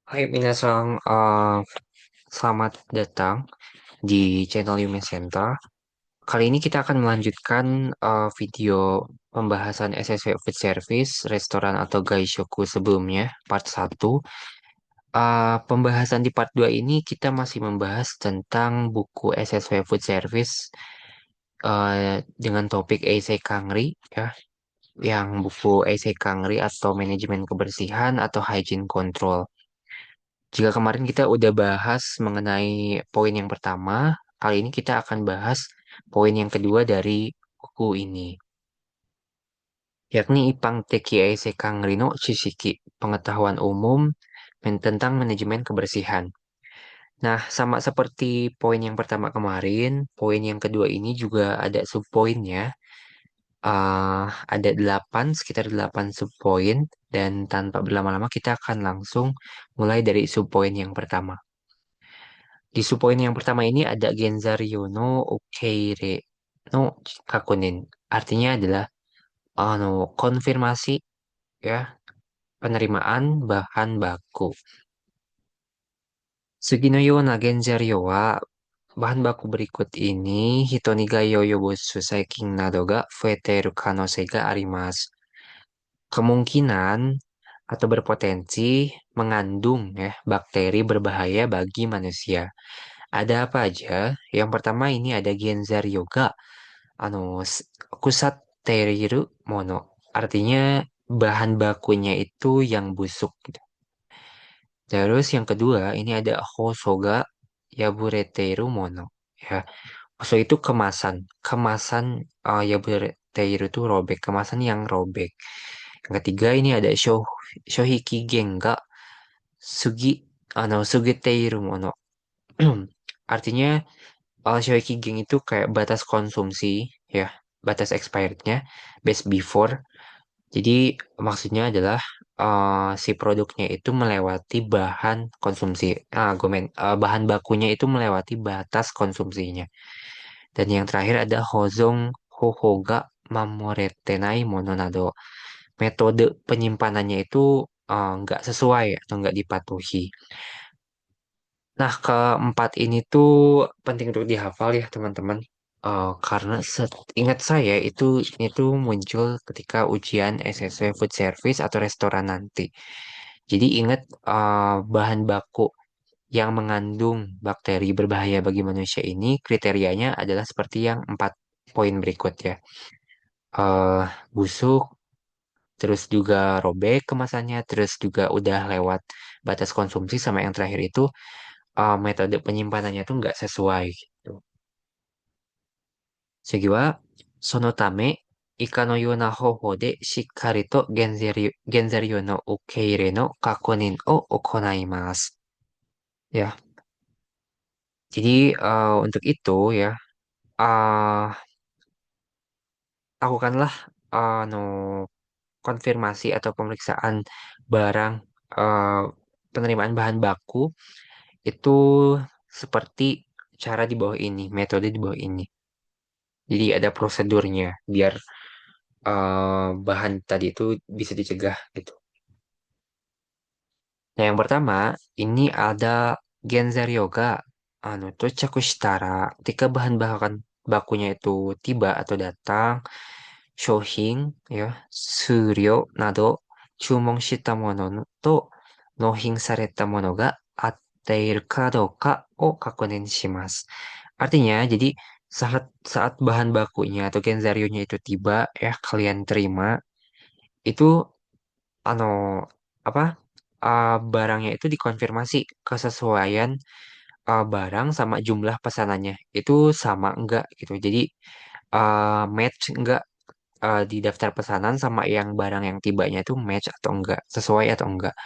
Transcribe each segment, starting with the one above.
Hai minasan, selamat datang di channel Yume Center. Kali ini kita akan melanjutkan video pembahasan SSW Food Service, restoran atau gaishoku sebelumnya, part 1. Pembahasan di part 2 ini kita masih membahas tentang buku SSW Food Service dengan topik Eisei Kangri, ya, yang buku Eisei Kangri atau Manajemen Kebersihan atau Hygiene Control. Jika kemarin kita udah bahas mengenai poin yang pertama, kali ini kita akan bahas poin yang kedua dari buku ini, yakni Ipang Tekiai Sekang Rino Shishiki, pengetahuan umum tentang manajemen kebersihan. Nah, sama seperti poin yang pertama kemarin, poin yang kedua ini juga ada subpoinnya. Ada sekitar 8 subpoin, dan tanpa berlama-lama kita akan langsung mulai dari subpoin yang pertama. Di subpoin yang pertama ini ada Genzaryo no Okeire no Kakunin. Artinya adalah konfirmasi, ya, penerimaan bahan baku. Sugi no yona Genzaryo wa bahan baku berikut ini hitoni ga yoyobosu saikin nado ga fueteru kanosei ga arimasu. Kemungkinan atau berpotensi mengandung, ya, bakteri berbahaya bagi manusia. Ada apa aja? Yang pertama ini ada Genzar Yoga, kusateriru mono. Artinya bahan bakunya itu yang busuk, gitu. Terus yang kedua ini ada Hosoga yabureteru mono. Ya, Hoso itu kemasan. Kemasan yabureteru itu robek. Kemasan yang robek. Yang ketiga ini ada Shohiki Genga Sugiteiru mono. Artinya Shohei Geng itu kayak batas konsumsi, ya, batas expirednya best before. Jadi maksudnya adalah si produknya itu melewati bahan konsumsi, bahan bakunya itu melewati batas konsumsinya. Dan yang terakhir ada Hozong Hohoga Mamoretenai Mononado. Metode penyimpanannya itu nggak sesuai atau nggak dipatuhi. Nah, keempat ini tuh penting untuk dihafal, ya, teman-teman. Karena ingat saya ini tuh muncul ketika ujian SSW Food Service atau restoran nanti. Jadi ingat, bahan baku yang mengandung bakteri berbahaya bagi manusia ini kriterianya adalah seperti yang 4 poin berikut, ya. Eh, Busuk, terus juga robek kemasannya, terus juga udah lewat batas konsumsi, sama yang terakhir itu metode penyimpanannya tuh nggak sesuai, gitu. Segi wa, sono tame, ika no yo na hoho de shikkari to genzaryo no ukeire no kakonin o okonaimasu. Ya, jadi untuk itu, ya, uh, lakukanlah no konfirmasi atau pemeriksaan barang, uh, penerimaan bahan baku itu seperti cara di bawah ini, metode di bawah ini. Jadi ada prosedurnya biar bahan tadi itu bisa dicegah, gitu. Nah, yang pertama ini ada Genzer Yoga. Tochaku shitara, ketika bahan bakunya itu tiba atau datang, shohin, ya, suryo nado, chumon shita mono to nohin sareta mono ga atteiru ka douka o kakunin shimasu. Artinya, jadi saat saat bahan bakunya atau genzaryo-nya itu tiba, ya, kalian terima itu, ano apa, barangnya itu dikonfirmasi kesesuaian barang sama jumlah pesanannya itu sama enggak, gitu. Jadi match enggak, di daftar pesanan sama yang barang yang tibanya itu match atau enggak, sesuai atau enggak,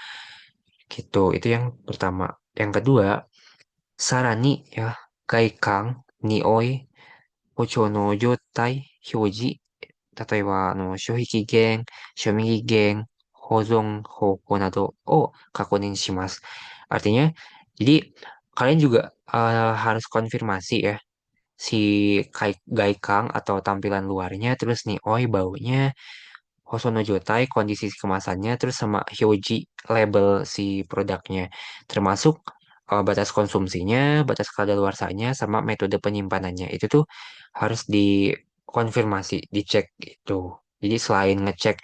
gitu. Itu yang pertama. Yang kedua, sarani, ya, gaikang nioi hocho no jotai hyoji, 例えば、消費期限、賞味期限、保存方法などを確認します. Artinya, jadi kalian juga harus konfirmasi, ya, si gaikang atau tampilan luarnya, terus nih, oi baunya, Hosono Jotai, kondisi kemasannya, terus sama Hyoji, label si produknya. Termasuk batas konsumsinya, batas kadaluarsanya, sama metode penyimpanannya. Itu tuh harus dikonfirmasi, dicek gitu. Jadi selain ngecek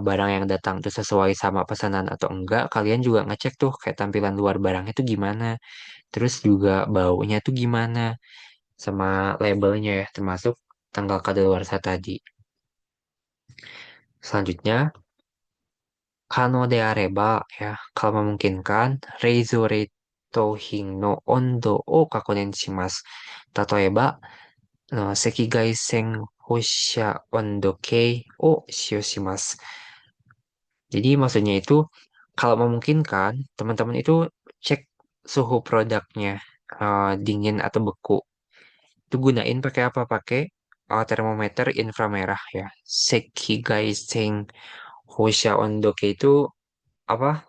barang yang datang tuh sesuai sama pesanan atau enggak, kalian juga ngecek tuh kayak tampilan luar barangnya tuh gimana. Terus juga baunya tuh gimana, sama labelnya ya, termasuk tanggal kadaluarsa tadi. Selanjutnya, kano de areba ya, kalau memungkinkan, reizore tohin no ondo o kakonen shimasu. Tatoeba, sekigaisen hosha ondo kei o shio shimasu. Jadi maksudnya itu, kalau memungkinkan, teman-teman itu cek suhu produknya, dingin atau beku. Itu gunain pakai apa? Pakai termometer inframerah ya. Sekigaisen hosha ondoke itu apa?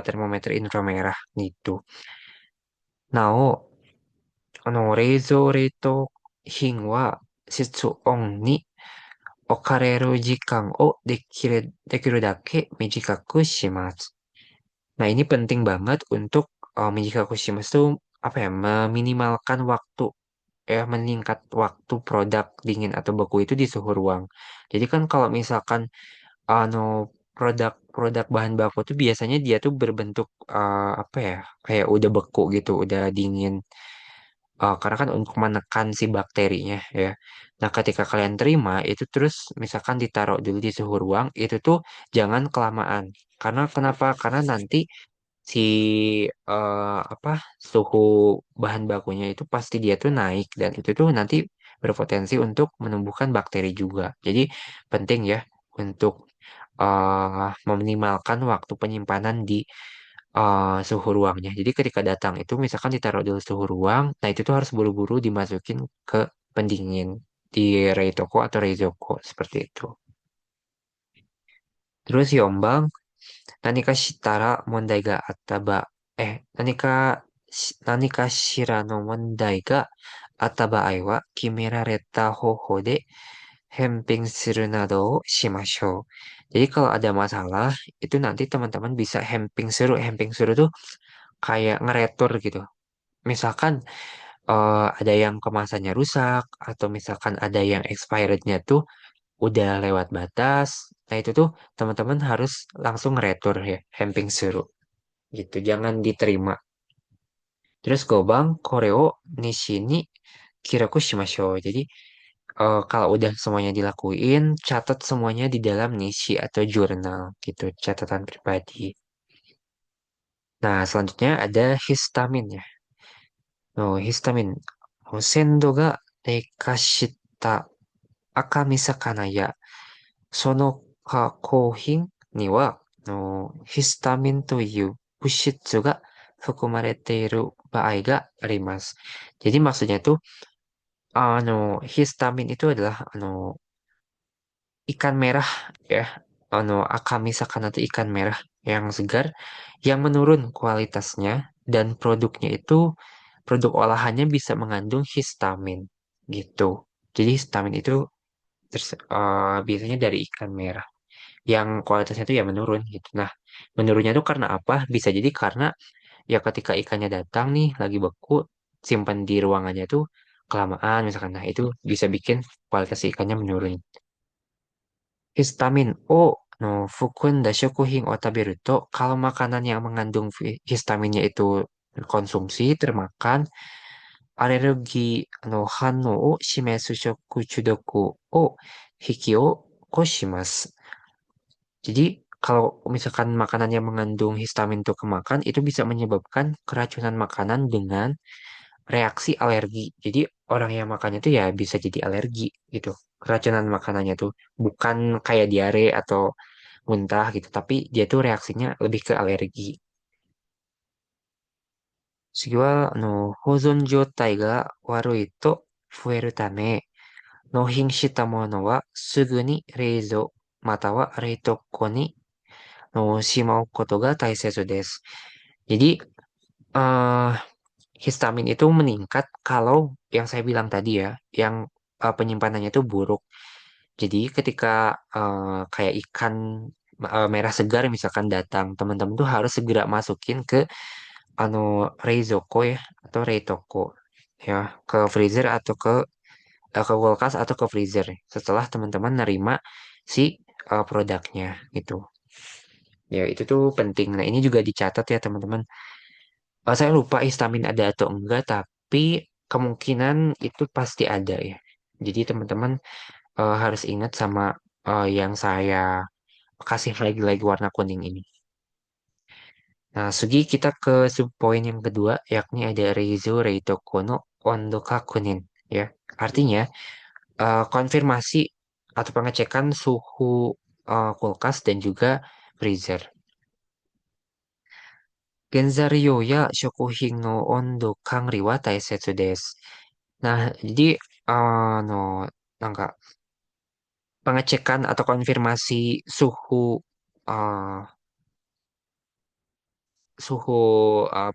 Termometer inframerah gitu. Nah, 冷蔵冷凍品は室温に置かれる時間をできるだけ短くします。Nah, ini penting banget untuk Mijikaku Shimas tuh apa ya, meminimalkan waktu meningkat waktu produk dingin atau beku itu di suhu ruang. Jadi kan kalau misalkan anu produk-produk bahan baku tuh biasanya dia tuh berbentuk apa ya, kayak udah beku gitu, udah dingin. Karena kan untuk menekan si bakterinya ya. Nah, ketika kalian terima itu terus misalkan ditaruh dulu di suhu ruang, itu tuh jangan kelamaan. Karena kenapa? Karena nanti si apa suhu bahan bakunya itu pasti dia tuh naik dan itu tuh nanti berpotensi untuk menumbuhkan bakteri juga. Jadi penting ya untuk meminimalkan waktu penyimpanan di suhu ruangnya. Jadi ketika datang itu misalkan ditaruh di suhu ruang, nah itu tuh harus buru-buru dimasukin ke pendingin di Reitoko atau Reizoko seperti itu. Terus Yombang, 何かしらの問題があった場合、何かしらの問題があった場合は、決められた方法で返品するなどをしましょう。Jadi kalau ada masalah, itu nanti teman-teman bisa hemping suruh. Hemping suruh tuh kayak ngeretur gitu. Misalkan ada yang kemasannya rusak, atau misalkan ada yang expirednya tuh udah lewat batas. Nah itu tuh teman-teman harus langsung ngeretur ya, hemping suruh gitu. Jangan diterima. Terus Gobang, Koreo, Nishini, Kiraku Shimashou. Jadi kalau udah semuanya dilakuin, catat semuanya di dalam nishi atau jurnal gitu, catatan pribadi. Nah, selanjutnya ada histamin ya. No, histamin. Sendo ga dekashita akamisakana ya sono kohin ni wa histamin to iu bushitsu ga fukumarete iru baai ga arimasu. Jadi maksudnya tuh histamin itu adalah ikan merah ya. Akami sakana itu ikan merah yang segar yang menurun kualitasnya dan produknya itu produk olahannya bisa mengandung histamin gitu. Jadi histamin itu biasanya dari ikan merah yang kualitasnya itu ya menurun gitu. Nah, menurunnya itu karena apa? Bisa jadi karena ya ketika ikannya datang nih lagi beku, simpan di ruangannya itu kelamaan misalkan. Nah, itu bisa bikin kualitas ikannya menurun. Histamin O no fukunda shokuhin o taberu to, kalau makanan yang mengandung histaminnya itu konsumsi, termakan, alergi no hanno o shimesu shoku chudoku o hiki o koshimasu. Jadi kalau misalkan makanan yang mengandung histamin itu kemakan, itu bisa menyebabkan keracunan makanan dengan reaksi alergi. Jadi orang yang makannya itu ya bisa jadi alergi gitu. Keracunan makanannya tuh bukan kayak diare atau muntah gitu, tapi dia tuh reaksinya lebih ke alergi. 次は、保存状態が悪いと増えるため、納品したものはすぐに冷蔵または冷凍庫にしまうことが大切です。Jadi, eh histamin itu meningkat kalau yang saya bilang tadi ya, yang penyimpanannya itu buruk. Jadi ketika kayak ikan merah segar misalkan datang, teman-teman tuh harus segera masukin ke anu reizoko ya atau reitoko ya ke freezer atau ke kulkas atau ke freezer setelah teman-teman nerima si produknya gitu. Ya itu tuh penting. Nah ini juga dicatat ya teman-teman. Saya lupa histamin ada atau enggak, tapi kemungkinan itu pasti ada ya. Jadi teman-teman harus ingat sama yang saya kasih lagi warna kuning ini. Nah, Sugi kita ke subpoin yang kedua, yakni ada Reizo Reito Kono Ondo Kakunin. Ya, artinya konfirmasi atau pengecekan suhu kulkas dan juga freezer. Genzaryo ya shokuhin no ondo kangri wa taisetsu desu. Nah, jadi no, nangka pengecekan atau konfirmasi uh, suhu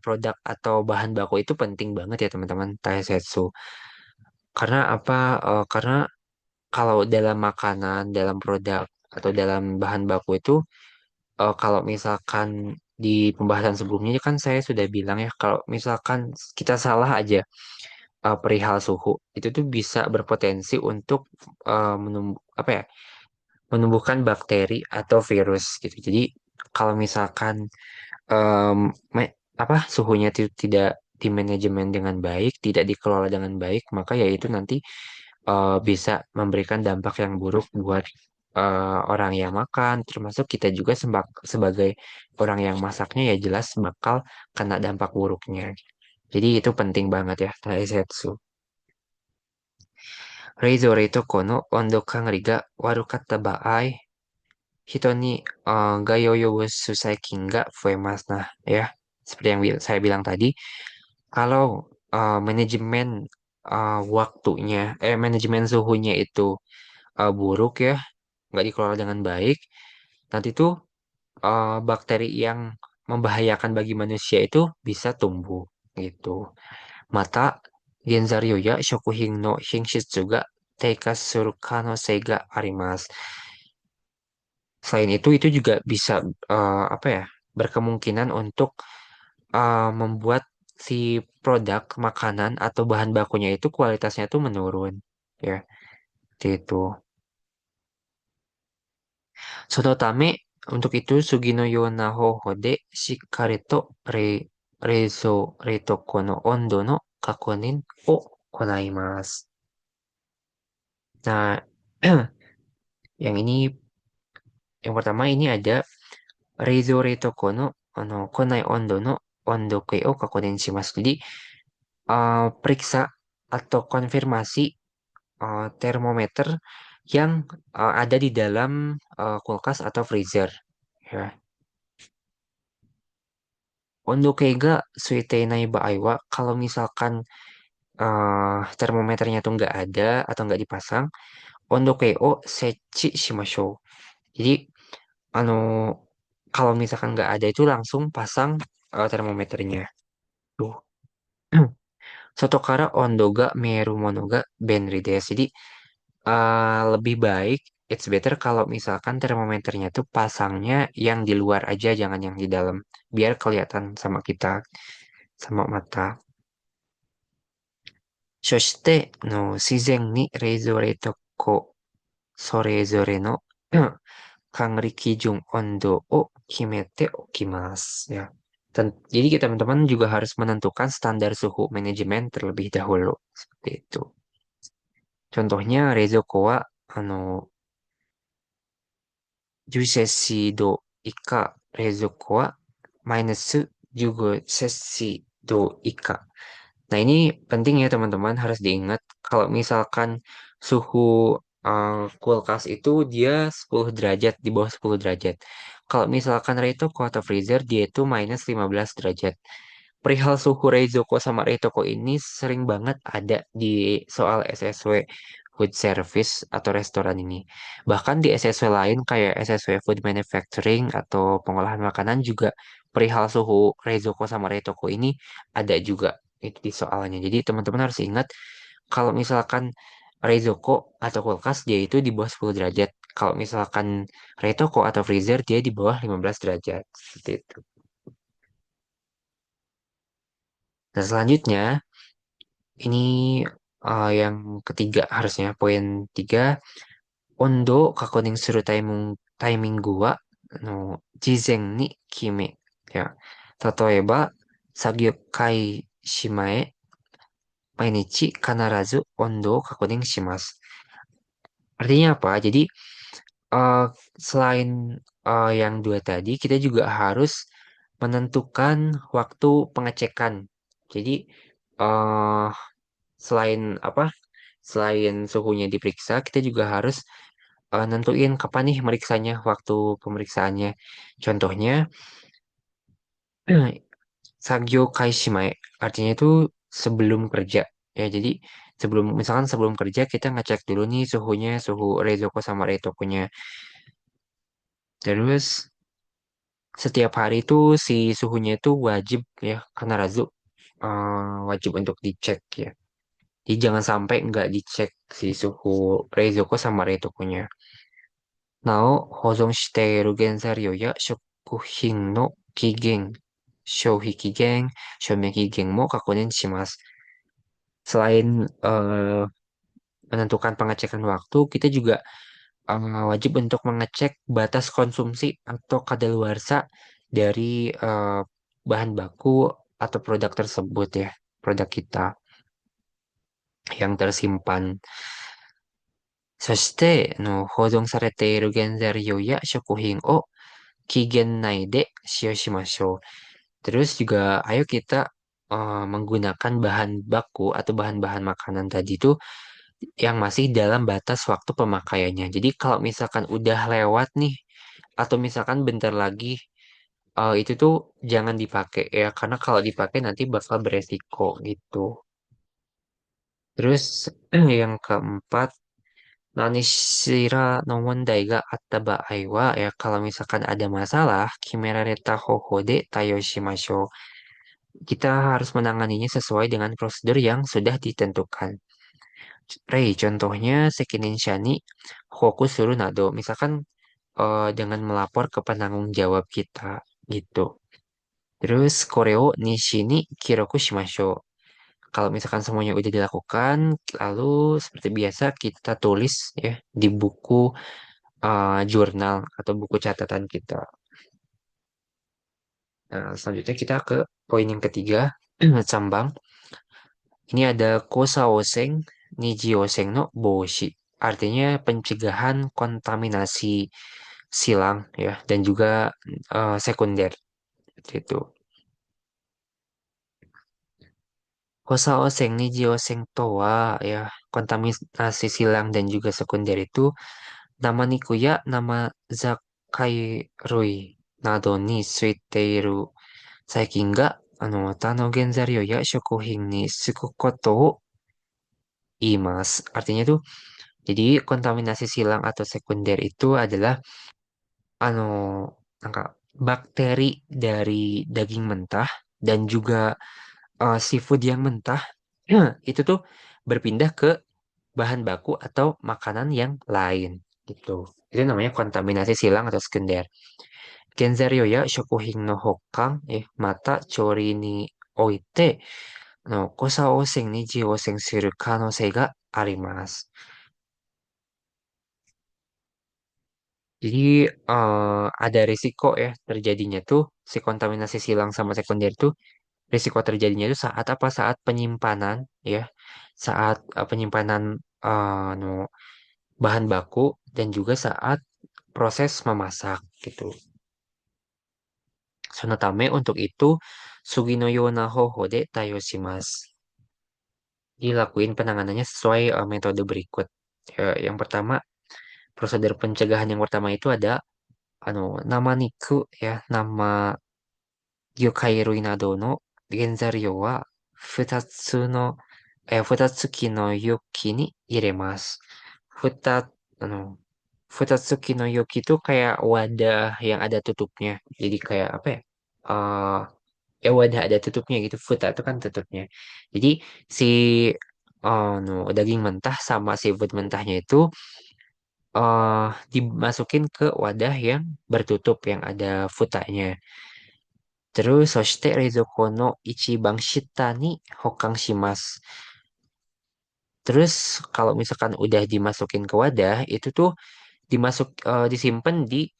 produk atau bahan baku itu penting banget ya teman-teman taisetsu. Karena apa? Karena kalau dalam makanan, dalam produk atau dalam bahan baku itu kalau misalkan di pembahasan sebelumnya kan saya sudah bilang ya kalau misalkan kita salah aja perihal suhu itu tuh bisa berpotensi untuk apa ya menumbuhkan bakteri atau virus gitu. Jadi kalau misalkan em, apa suhunya itu tidak dimanajemen dengan baik, tidak dikelola dengan baik, maka ya itu nanti bisa memberikan dampak yang buruk buat orang yang makan, termasuk kita juga sebagai orang yang masaknya ya jelas bakal kena dampak buruknya. Jadi itu penting banget ya, Taisetsu. Reizore to kono ondo kangri ga warukatta baai, hito ni ga yoyobosu saikin ga fuemasu. Nah, ya, seperti yang saya bilang tadi, kalau manajemen manajemen suhunya itu buruk ya, nggak dikelola dengan baik, nanti tuh bakteri yang membahayakan bagi manusia itu bisa tumbuh gitu. Mata Genzaryo ya shokuhin no hinshitsu ga teika suru kanosei ga arimasu. Selain itu juga bisa apa ya berkemungkinan untuk membuat si produk makanan atau bahan bakunya itu kualitasnya tuh menurun ya itu. Tame untuk itu Sugino Yona Hoho de Shikari to Reitoko no Ondo no Kakonin o Konaimasu. Nah, yang ini yang pertama ini ada Reizo Reitoko no Konai Ondo no Ondo kei o Kakonin shimasu. Jadi periksa atau konfirmasi termometer yang ada di dalam kulkas atau freezer. Ya. Untuk keiga suitenai ba'aiwa, kalau misalkan termometernya tuh nggak ada atau nggak dipasang, ondo keo sechi shimashou. Jadi, anu, kalau misalkan nggak ada itu langsung pasang termometernya. Tuh. Sotokara ondo ga meru mono ga benri desu. Jadi, lebih baik, it's better kalau misalkan termometernya tuh pasangnya yang di luar aja, jangan yang di dalam. Biar kelihatan sama kita, sama mata. そして、の自然に冷蔵冷凍庫、それぞれの管理基準温度を決めておきます. Ya. Jadi kita teman-teman juga harus menentukan standar suhu manajemen terlebih dahulu. Seperti itu. Contohnya Reizoko wa 10セ氏度以下、冷蔵庫はマイナス15セ氏度以下. Nah, ini penting ya teman-teman, harus diingat kalau misalkan suhu kulkas itu dia 10 derajat, di bawah 10 derajat. Kalau misalkan Reitoko atau freezer, dia itu minus 15 derajat. Perihal suhu Reizoko sama Reitoko ini sering banget ada di soal SSW food service atau restoran ini. Bahkan di SSW lain kayak SSW food manufacturing atau pengolahan makanan juga perihal suhu Reizoko sama Reitoko ini ada juga itu di soalnya. Jadi teman-teman harus ingat kalau misalkan Reizoko atau kulkas dia itu di bawah 10 derajat. Kalau misalkan Reitoko atau freezer dia di bawah 15 derajat. Seperti itu. Nah, selanjutnya ini yang ketiga harusnya poin tiga. Ondo kakoning suru timing wa no jizen ni kime. Ya. Tatoeba sagyo kai shimae mainichi kanarazu ondo kakoning shimasu. Artinya apa? Jadi eh, selain yang dua tadi, kita juga harus menentukan waktu pengecekan. Jadi eh selain apa? Selain suhunya diperiksa, kita juga harus nentuin kapan nih meriksanya, waktu pemeriksaannya. Contohnya, Sagyo Kaishimae, artinya itu sebelum kerja. Ya, jadi misalkan sebelum kerja kita ngecek dulu nih suhunya, suhu Reizoko sama Reitokonya. Terus setiap hari itu si suhunya itu wajib ya, karena Razu wajib untuk dicek ya. Jadi jangan sampai nggak dicek si suhu Reizoko sama Reitokonya. Nao, hozon shiteiru genzaryo ya shokuhin no kigen, shouhi kigen, shome kigen mo kakunin shimasu. Selain menentukan pengecekan waktu, kita juga wajib untuk mengecek batas konsumsi atau kadaluarsa dari bahan baku atau produk tersebut ya, produk kita yang tersimpan. そして、保存されている原材料や食品を期限内で使用しましょう. Terus juga ayo kita menggunakan bahan baku atau bahan-bahan makanan tadi itu yang masih dalam batas waktu pemakaiannya. Jadi kalau misalkan udah lewat nih, atau misalkan bentar lagi, itu tuh jangan dipakai ya, karena kalau dipakai nanti bakal beresiko gitu. Terus yang keempat, Nanishira no mondai ga atta ba'ai wa, ya kalau misalkan ada masalah, kimerareta hoho de tayo shimashou. Kita harus menanganinya sesuai dengan prosedur yang sudah ditentukan. Rei, contohnya Sekinin Shani, Hoku Suru Nado. Misalkan dengan melapor ke penanggung jawab kita gitu. Terus Koreo Nishini Kiroku Shimashou. Kalau misalkan semuanya udah dilakukan, lalu seperti biasa kita tulis ya di buku jurnal atau buku catatan kita. Nah, selanjutnya kita ke poin yang ketiga, Sambang. Ini ada kosaoseng, nijioseng no boshi. Artinya pencegahan kontaminasi silang ya dan juga sekunder itu. Kosaoseng, nijioseng toa ya kontaminasi silang dan juga sekunder itu nama nikuya nama zakai rui nado ni suiteiru saikin ga wata no genzaryo ya shokuhin ni suku koto wo imas. Artinya tuh jadi kontaminasi silang atau sekunder itu adalah ano angka bakteri dari daging mentah dan juga seafood yang mentah itu tuh berpindah ke bahan baku atau makanan yang lain gitu. Itu namanya kontaminasi silang atau sekunder. Genzaryo ya shokuhin no hokkan mata chori ni oite no kosa osen ni jiosen suru kanosei ga arimasu. Jadi ada risiko ya terjadinya tuh si kontaminasi silang sama sekunder itu risiko terjadinya itu saat apa? Saat penyimpanan ya, saat penyimpanan no, bahan baku dan juga saat proses memasak gitu. Sonotame untuk itu Sugino Yona Hoho de Tayoshimasu. Dilakuin penanganannya sesuai metode berikut. Yang pertama, prosedur pencegahan yang pertama itu ada nama niku ya, nama Gyokai nado no genzaryo wa futatsu no 蓋付きの容器に入れます. Futatsuki no yoki itu kayak wadah yang ada tutupnya. Jadi kayak apa ya? Ya wadah ada tutupnya gitu. Futa itu kan tutupnya. Jadi si no, daging mentah sama seafood mentahnya itu dimasukin ke wadah yang bertutup yang ada futanya. Terus soshite reizoko no ichiban shita ni hokang shimasu. Terus kalau misalkan udah dimasukin ke wadah, itu tuh disimpan di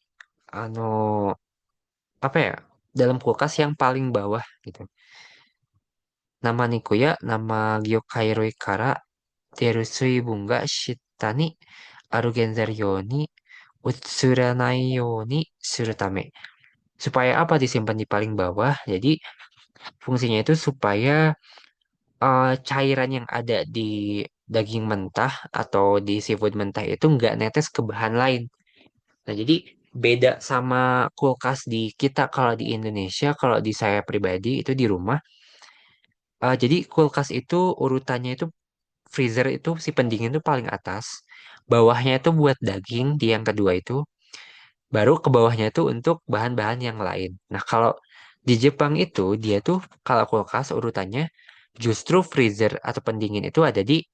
ano apa ya? Dalam kulkas yang paling bawah gitu. Nama Nikoya, nama Gyokairoi kara teru suibun ga shita ni aru genzari you ni utsuranai you ni suru tame. Supaya apa disimpan di paling bawah? Jadi fungsinya itu supaya cairan yang ada di daging mentah atau di seafood mentah itu nggak netes ke bahan lain. Nah, jadi beda sama kulkas di kita kalau di Indonesia, kalau di saya pribadi itu di rumah. Jadi kulkas itu urutannya itu freezer itu si pendingin itu paling atas, bawahnya itu buat daging di yang kedua itu, baru ke bawahnya itu untuk bahan-bahan yang lain. Nah, kalau di Jepang itu dia tuh kalau kulkas urutannya justru freezer atau pendingin itu ada di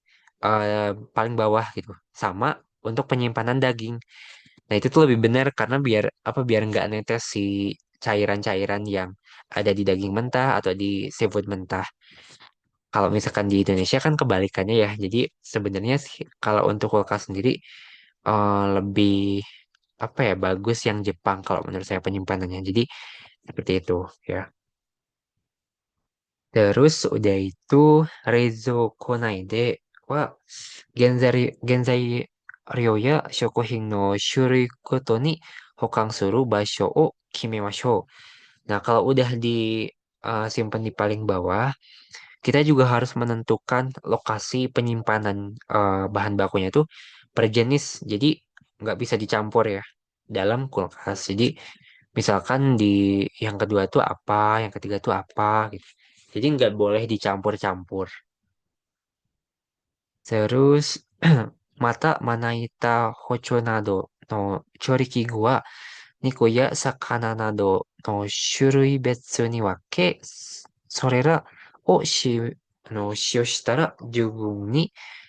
paling bawah gitu, sama untuk penyimpanan daging. Nah, itu tuh lebih benar karena biar nggak netes si cairan-cairan yang ada di daging mentah atau di seafood mentah. Kalau misalkan di Indonesia kan kebalikannya ya. Jadi sebenarnya sih kalau untuk kulkas sendiri lebih apa ya bagus yang Jepang kalau menurut saya penyimpanannya. Jadi seperti itu ya. Terus udah itu Reizo Konaide wa genzai ryo ya shokuhin no shurui koto ni hokang suru basho o kimemashou. Nah, kalau udah simpan di paling bawah, kita juga harus menentukan lokasi penyimpanan bahan bakunya itu per jenis. Jadi nggak bisa dicampur ya dalam kulkas. Jadi misalkan di yang kedua tuh apa, yang ketiga tuh apa gitu. Jadi nggak boleh dicampur-campur. Terus mata manaita hocho nado no chorikigu wa niku ya sakana nado no shurui betsu ni wake, sorera o shio shitara jugun ni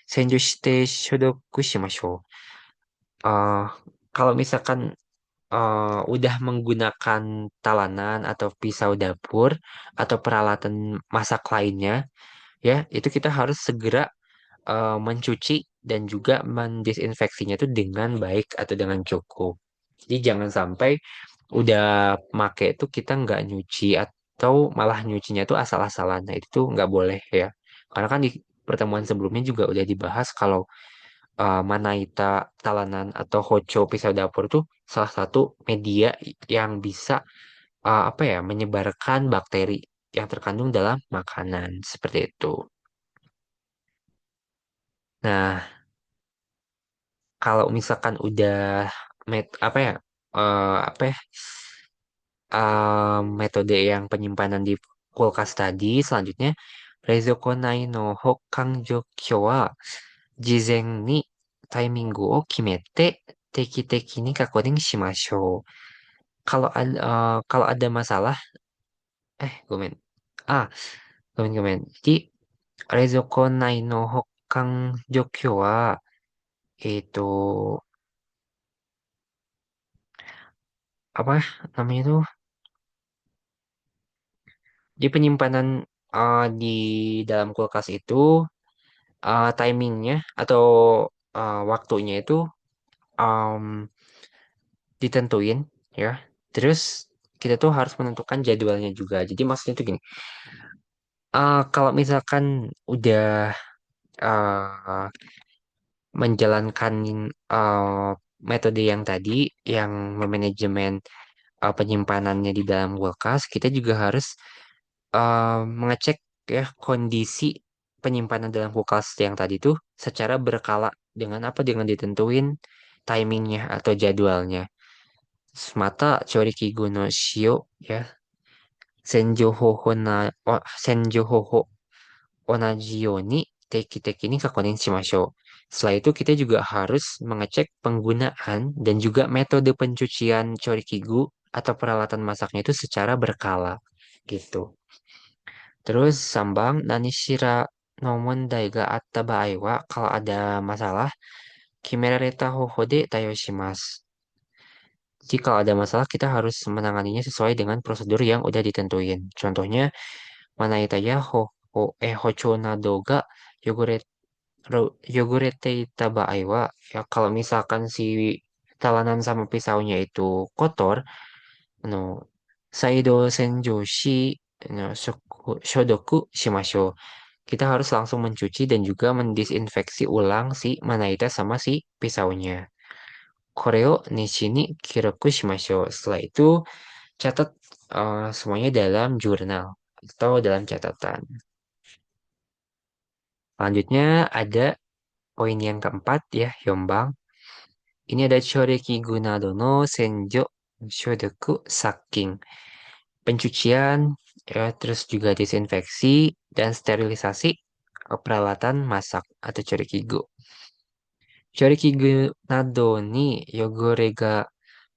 senju shite shodoku shimashou. Ah, kalau misalkan udah menggunakan talanan atau pisau dapur atau peralatan masak lainnya, ya itu kita harus segera mencuci dan juga mendisinfeksinya itu dengan baik atau dengan cukup. Jadi jangan sampai udah make itu kita nggak nyuci atau malah nyucinya itu asal-asalan. Nah, itu tuh nggak boleh ya. Karena kan di pertemuan sebelumnya juga udah dibahas kalau Manaita Talanan atau Hocho pisau dapur tuh salah satu media yang bisa apa ya menyebarkan bakteri yang terkandung dalam makanan seperti itu. Nah, kalau misalkan udah apa ya apa ya metode yang penyimpanan di kulkas tadi, selanjutnya Reizoko nai no hokkan jokkyo wa jizen ni taimingu o kimete teki-teki ni kakorin shimashou. Kalau ada masalah, gomen. Ah, gomen. Jadi Reizoko nai no hokkan jokkyo wa itu apa namanya itu? Di penyimpanan di dalam kulkas itu timingnya atau waktunya itu um, ditentuin ya. Terus kita tuh harus menentukan jadwalnya juga. Jadi maksudnya tuh gini, kalau misalkan udah uh, menjalankan uh, metode yang tadi, yang memanajemen penyimpanannya di dalam kulkas, kita juga harus mengecek ya kondisi penyimpanan dalam kulkas yang tadi tuh secara berkala dengan apa dengan ditentuin timingnya atau jadwalnya. Mata Chorikigo no Shio ya senjo hoho onaji yo ni teki-teki ni kakonin shimashou. Setelah itu kita juga harus mengecek penggunaan dan juga metode pencucian chorikigu atau peralatan masaknya itu secara berkala gitu. Terus sambang nomon daiga atta baai wa, kalau ada masalah, kimerareta hoho de tayoshimasu. Jadi kalau ada masalah kita harus menanganinya sesuai dengan prosedur yang udah ditentuin. Contohnya, mana itaya hocho nado ga yogure yogurete ita baai wa, ya kalau misalkan si talanan sama pisaunya itu kotor, no saido senjo shi no shodoku shimashou. Kita harus langsung mencuci dan juga mendisinfeksi ulang si manaita sama si pisaunya. Koreo nishi ni kiroku shimashou. Setelah itu catat semuanya dalam jurnal atau dalam catatan. Selanjutnya ada poin yang keempat ya, Yombang. Ini ada choreki gunado no senjo shodoku saking. Pencucian, ya, terus juga disinfeksi dan sterilisasi peralatan masak atau chorikigo. Chorikigo nado ni yogore ga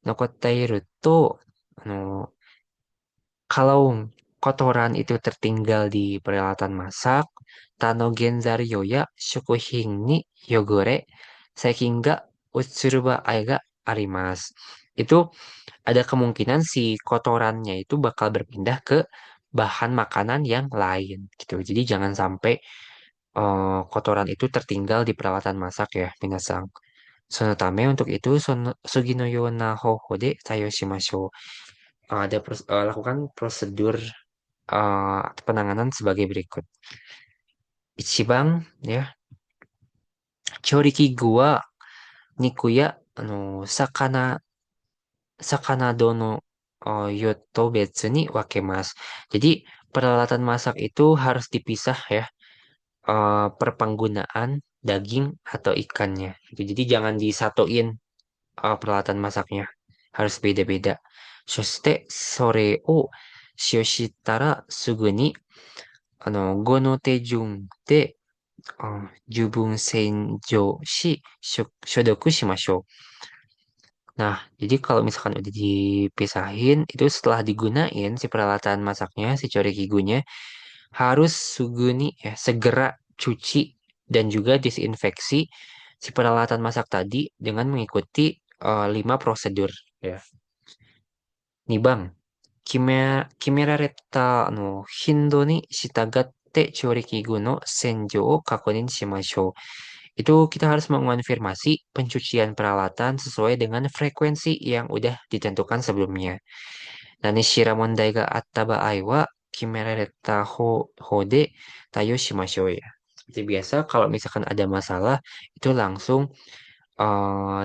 nokottairu to, ano, kalau kotoran itu tertinggal di peralatan masak, tano genzari yo ya shokuhin ni yogore sehingga utsuruba aiga arimasu. Itu ada kemungkinan si kotorannya itu bakal berpindah ke bahan makanan yang lain gitu. Jadi jangan sampai kotoran itu tertinggal di peralatan masak ya, minasang. Sonotame untuk itu sugino yona hoho de tayo shimashou. Lakukan prosedur penanganan sebagai berikut. Ichiban ya, choriki wa nikuya sakana dono yoto betsu ni wakemasu. Jadi peralatan masak itu harus dipisah ya, per penggunaan daging atau ikannya. Jadi jangan disatuin peralatan masaknya. Harus beda-beda. Soste sore o shioshitara sugu ni go no tejun de jubun senjo shi shodoku shimashou. Nah, jadi kalau misalkan udah dipisahin, itu setelah digunain si peralatan masaknya, si corikigunya, harus suguni ya, segera cuci dan juga disinfeksi si peralatan masak tadi dengan mengikuti 5 prosedur ya. Nih Bang, kimerareta hindo ni shitagatte chorikigu no senjo o kakunin shimashou. Itu kita harus mengonfirmasi pencucian peralatan sesuai dengan frekuensi yang udah ditentukan sebelumnya. Nani shira mondai ga atta baai wa kimerareta hode tayo shimashou ya. Seperti biasa, kalau misalkan ada masalah, itu langsung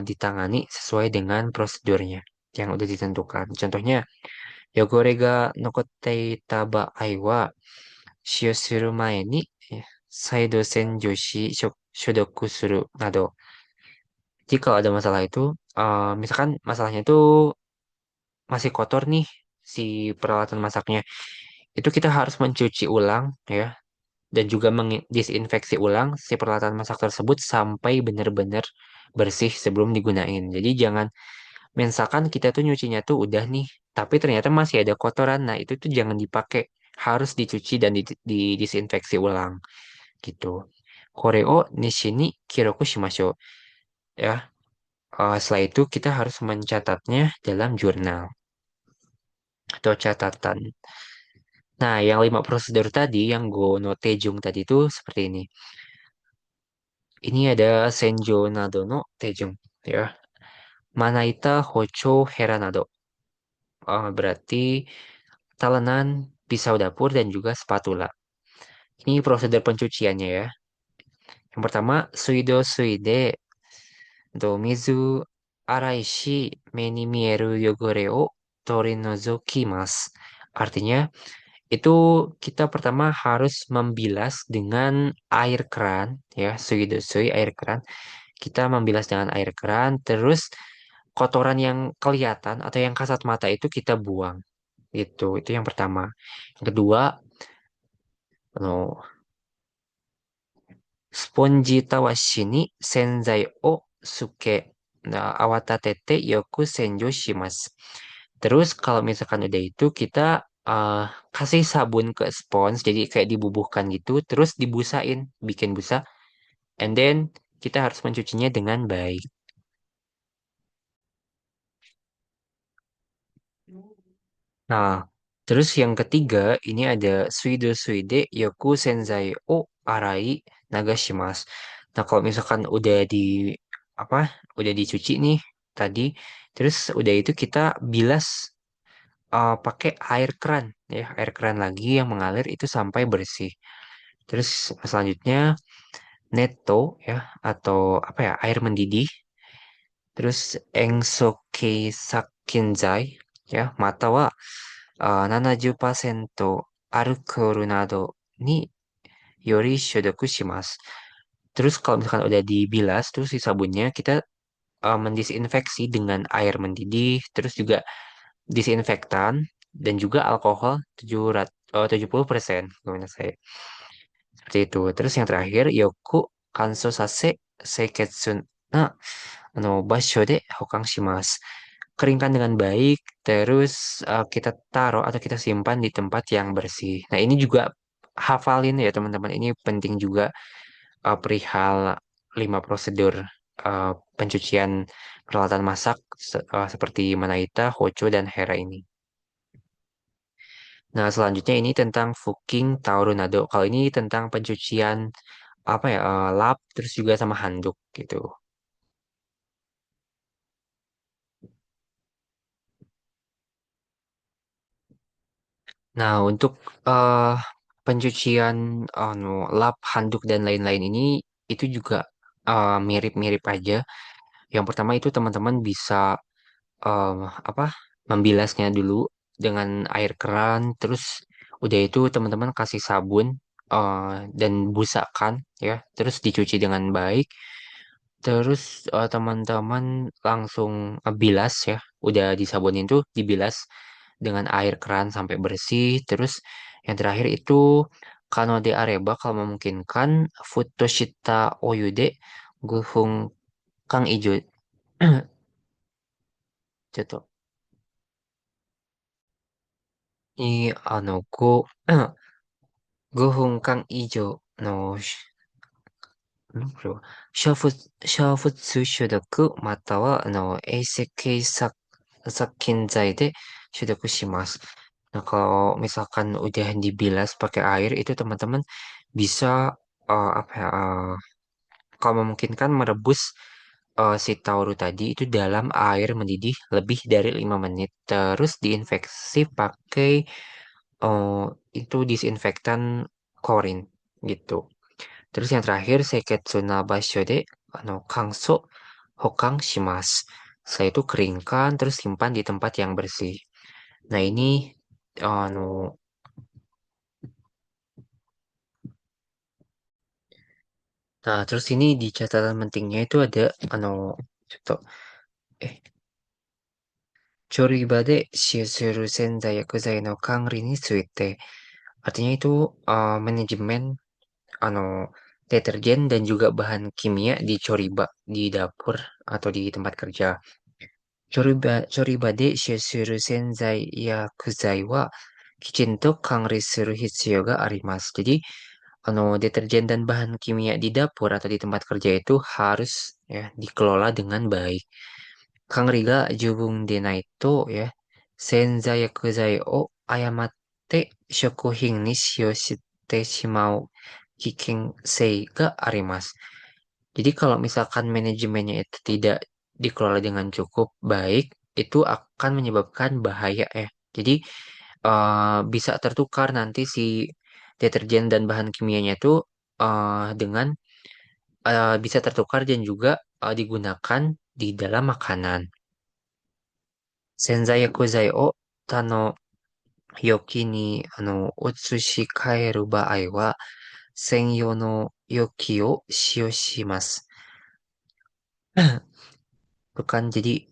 ditangani sesuai dengan prosedurnya yang udah ditentukan. Contohnya, yogore ga nokotte ita baai wa shio suru mae ni saido senjo shi shodoku suru nado. Jadi kalau ada masalah itu, misalkan masalahnya itu masih kotor nih si peralatan masaknya, itu kita harus mencuci ulang ya, dan juga mendisinfeksi ulang si peralatan masak tersebut sampai benar-benar bersih sebelum digunain. Jadi jangan, misalkan kita tuh nyucinya tuh udah nih, tapi ternyata masih ada kotoran, nah itu tuh jangan dipakai, harus dicuci dan didisinfeksi ulang gitu. Koreo nishini kiroku shimashou. Ya, setelah itu kita harus mencatatnya dalam jurnal atau catatan. Nah, yang 5 prosedur tadi, yang Go no Tejung tadi itu seperti ini. Ini ada Senjo nado no Tejung, ya. Manaita Hocho Hera nado. Berarti talenan, pisau dapur, dan juga spatula. Ini prosedur pencuciannya ya. Yang pertama, suido suide, mizu arai shi me ni mieru yogore o torinozokimasu. Artinya, itu kita pertama harus membilas dengan air keran ya, suidosui air keran. Kita membilas dengan air keran, terus kotoran yang kelihatan atau yang kasat mata itu kita buang. Itu yang pertama. Yang kedua, no, sponji tawashi ni senzai o suke awatatete yoku senjo shimasu. Terus kalau misalkan udah itu kita eh, kasih sabun ke spons, jadi kayak dibubuhkan gitu, terus dibusain, bikin busa, and then kita harus mencucinya dengan baik. Nah, terus yang ketiga, ini ada suide suide yoku senzai o arai nagashimasu. Nah, kalau misalkan udah di apa? Udah dicuci nih tadi, terus udah itu kita bilas pakai air keran ya, air keran lagi yang mengalir itu sampai bersih. Terus selanjutnya neto ya atau apa ya, air mendidih. Terus engsoke sakinzai ya, mata wa 70% アルコールなどにより消毒します。Terus kalau misalkan udah dibilas, terus si sabunnya kita mendisinfeksi dengan air mendidih, terus juga disinfektan dan juga alkohol 70%. Kalau menurut saya. Seperti itu. Terus yang terakhir, yoku kanso sase seiketsu na basho de hokang shimasu. Keringkan dengan baik, terus kita taruh atau kita simpan di tempat yang bersih. Nah, ini juga hafalin ya teman-teman. Ini penting juga perihal 5 prosedur pencucian peralatan masak seperti Manaita, Hocho, dan Hera ini. Nah, selanjutnya ini tentang Fuking Taurunado. Kalau ini tentang pencucian apa ya, lap, terus juga sama handuk gitu. Nah, untuk eh, pencucian lap, handuk dan lain-lain ini itu juga mirip-mirip aja. Yang pertama itu teman-teman bisa eh, apa? Membilasnya dulu dengan air keran, terus udah itu teman-teman kasih sabun dan busakan ya, terus dicuci dengan baik. Terus teman-teman langsung bilas ya, udah disabunin tuh dibilas dengan air keran sampai bersih. Terus yang terakhir itu kano de areba kalau memungkinkan futoshita oyude guhung kang ijo jatuh. Ini guhung kang ijo no 煮沸消毒または衛生殺菌剤で消毒します。Nah, kalau misalkan udah dibilas pakai air, itu teman-teman bisa apa ya, kalau memungkinkan merebus si tauru tadi itu dalam air mendidih lebih dari 5 menit. Terus diinfeksi pakai eh, itu disinfektan klorin gitu. Terus yang terakhir, Seiketsu na basho de kangso hokang shimasu. Setelah itu keringkan, terus simpan di tempat yang bersih. Nah ini, anu, nah terus ini di catatan pentingnya itu ada, contoh, eh, choriba de shiusuru senzai yakuzai no kangri ni tsuite. Artinya itu manajemen, anu, deterjen dan juga bahan kimia di choriba, di dapur atau di tempat kerja. Choriba de shusuru senzai ya kuzai wa kichinto kangri suru hitsuyo ga arimasu. Jadi, deterjen dan bahan kimia di dapur atau di tempat kerja itu harus ya dikelola dengan baik. Kangri ga jubung de naito ya senzai ya kuzai o ayamatte shokuhin ni shio shite shimau kiken sei ga arimasu. Jadi kalau misalkan manajemennya itu tidak dikelola dengan cukup baik, itu akan menyebabkan bahaya ya. Jadi bisa tertukar nanti si deterjen dan bahan kimianya itu dengan bisa tertukar dan juga digunakan di dalam makanan. Senzai yakuza o tano yoki ni otsushi kaeru baai wa senyo no yoki o shio shimasu. Itu kan jadi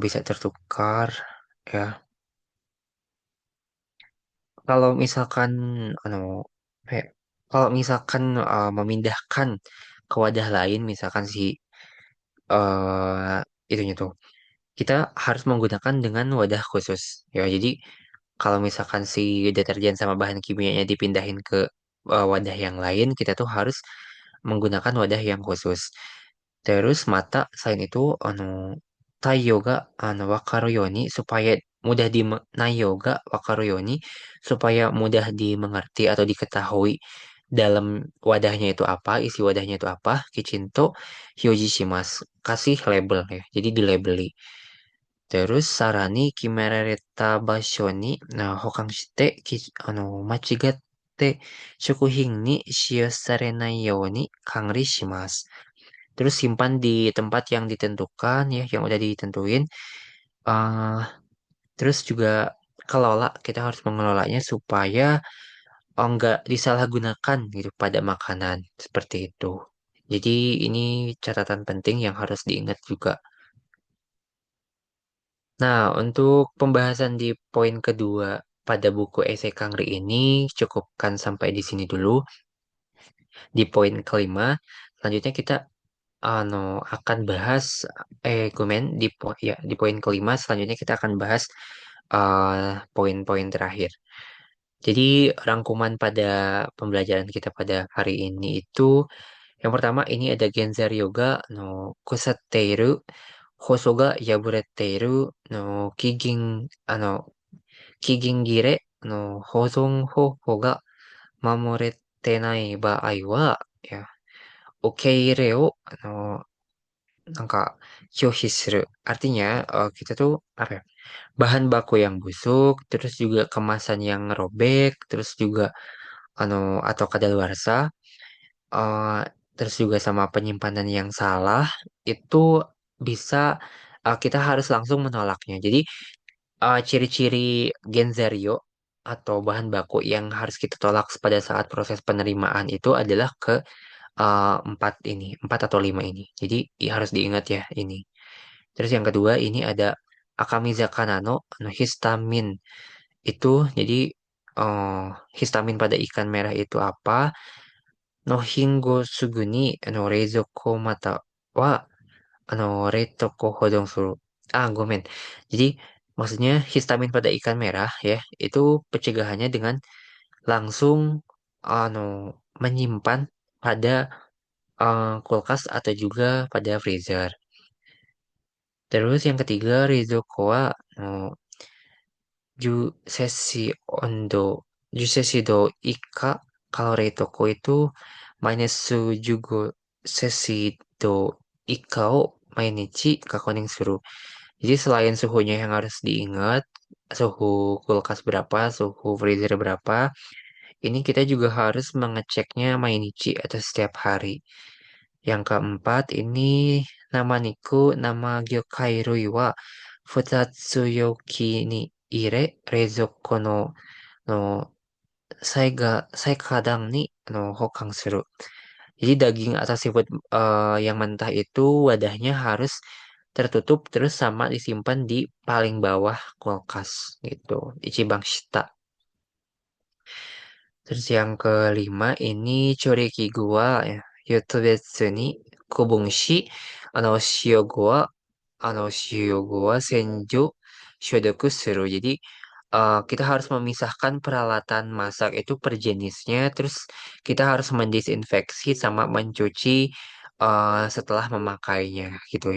bisa tertukar ya. Kalau misalkan anu kayak kalau misalkan memindahkan ke wadah lain misalkan si itunya tuh kita harus menggunakan dengan wadah khusus ya. Jadi kalau misalkan si deterjen sama bahan kimianya dipindahin ke wadah yang lain, kita tuh harus menggunakan wadah yang khusus. Terus mata selain itu tai ga wakaru yoni supaya mudah di nayo ga wakaru yoni supaya mudah dimengerti atau diketahui dalam wadahnya itu apa, isi wadahnya itu apa, Kicinto hyoji shimasu. Kasih label ya. Jadi dilabeli. Terus sarani kimerareta basho ni hokan shite machigatte shokuhin ni shio sarenai you ni kangri shimasu. Terus simpan di tempat yang ditentukan ya, yang udah ditentuin. Ah, terus juga kelola, kita harus mengelolanya supaya nggak disalahgunakan gitu pada makanan seperti itu. Jadi ini catatan penting yang harus diingat juga. Nah, untuk pembahasan di poin kedua pada buku esai Kangri ini cukupkan sampai di sini dulu. Di poin kelima, selanjutnya kita akan bahas komen di poin kelima selanjutnya kita akan bahas poin-poin terakhir. Jadi rangkuman pada pembelajaran kita pada hari ini itu yang pertama ini ada Genzar Yoga no Kusateiru Hosoga Yabureteiru no Kigin Kigingire no Hozon Hoho ga Mamorete nai baai wa ya Okeire o Kyohisuru. Artinya kita tuh apa ya, bahan baku yang busuk, terus juga kemasan yang robek, terus juga atau kadaluarsa, eh, terus juga sama penyimpanan yang salah itu bisa kita harus langsung menolaknya. Jadi ciri-ciri Genzario atau bahan baku yang harus kita tolak pada saat proses penerimaan itu adalah empat atau lima ini. Jadi harus diingat ya ini. Terus yang kedua ini ada Akamizaka Nano histamin itu jadi eh, histamin pada ikan merah itu apa? No hingo suguni reizoko mata wa reitoko hodong suru. Gomen. Jadi maksudnya histamin pada ikan merah ya, itu pencegahannya dengan langsung ano menyimpan pada kulkas atau juga pada freezer. Terus yang ketiga, Rizoko wa Jusesi Ondo, Jusesi do Ika, kalau Reitoko itu minus jugo sesi do Ika o mainichi kakoning suru. Jadi selain suhunya yang harus diingat, suhu kulkas berapa, suhu freezer berapa, ini kita juga harus mengeceknya mainichi atau setiap hari. Yang keempat ini nama Niku, nama Gyokairui wa Futatsu yoki ni ire reizoko no saikadang ni hokang suru. Jadi daging atau seafood yang mentah itu wadahnya harus tertutup terus sama disimpan di paling bawah kulkas gitu. Ichiban shita. Terus yang kelima ini Choriki wa ya, Yotobetsu ni Kobunshi Shiogo wa Shiogo wa Senjo Shodoku suru. Jadi kita harus memisahkan peralatan masak itu per jenisnya. Terus kita harus mendisinfeksi sama mencuci setelah memakainya gitu.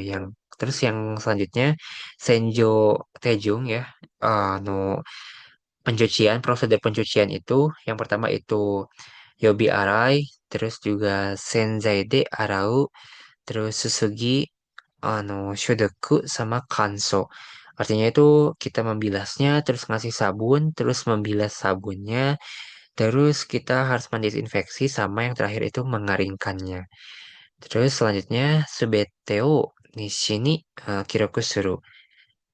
Terus yang selanjutnya Senjo Tejung ya. No pencucian, prosedur pencucian itu yang pertama itu Yobi Arai, terus juga Senzai de Arau, terus Susugi, Shodoku sama Kanso. Artinya itu kita membilasnya, terus ngasih sabun, terus membilas sabunnya, terus kita harus mendesinfeksi sama yang terakhir itu mengeringkannya. Terus selanjutnya Subeteo di sini Kiroku Suru.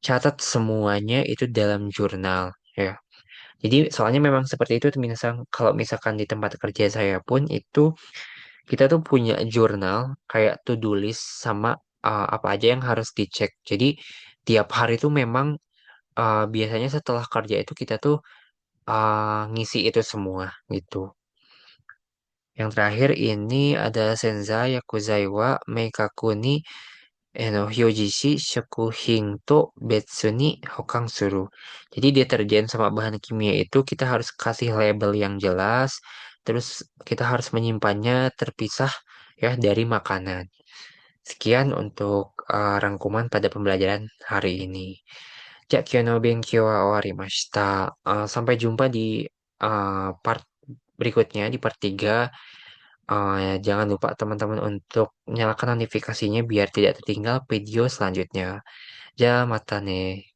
Catat semuanya itu dalam jurnal ya. Jadi soalnya memang seperti itu kalau misalkan di tempat kerja saya pun itu kita tuh punya jurnal kayak to-do list sama apa aja yang harus dicek. Jadi tiap hari tuh memang biasanya setelah kerja itu kita tuh ngisi itu semua gitu. Yang terakhir ini ada Senza Yakuzai wa Meikaku ni hyojishi shokuhin to betsu ni hokan suru. Jadi deterjen sama bahan kimia itu kita harus kasih label yang jelas, terus kita harus menyimpannya terpisah ya dari makanan. Sekian untuk rangkuman pada pembelajaran hari ini. Ja, kyou no benkyou wa owarimashita. Sampai jumpa di part berikutnya, di part 3. Jangan lupa teman-teman untuk nyalakan notifikasinya biar tidak tertinggal video selanjutnya. Ja, mata ne.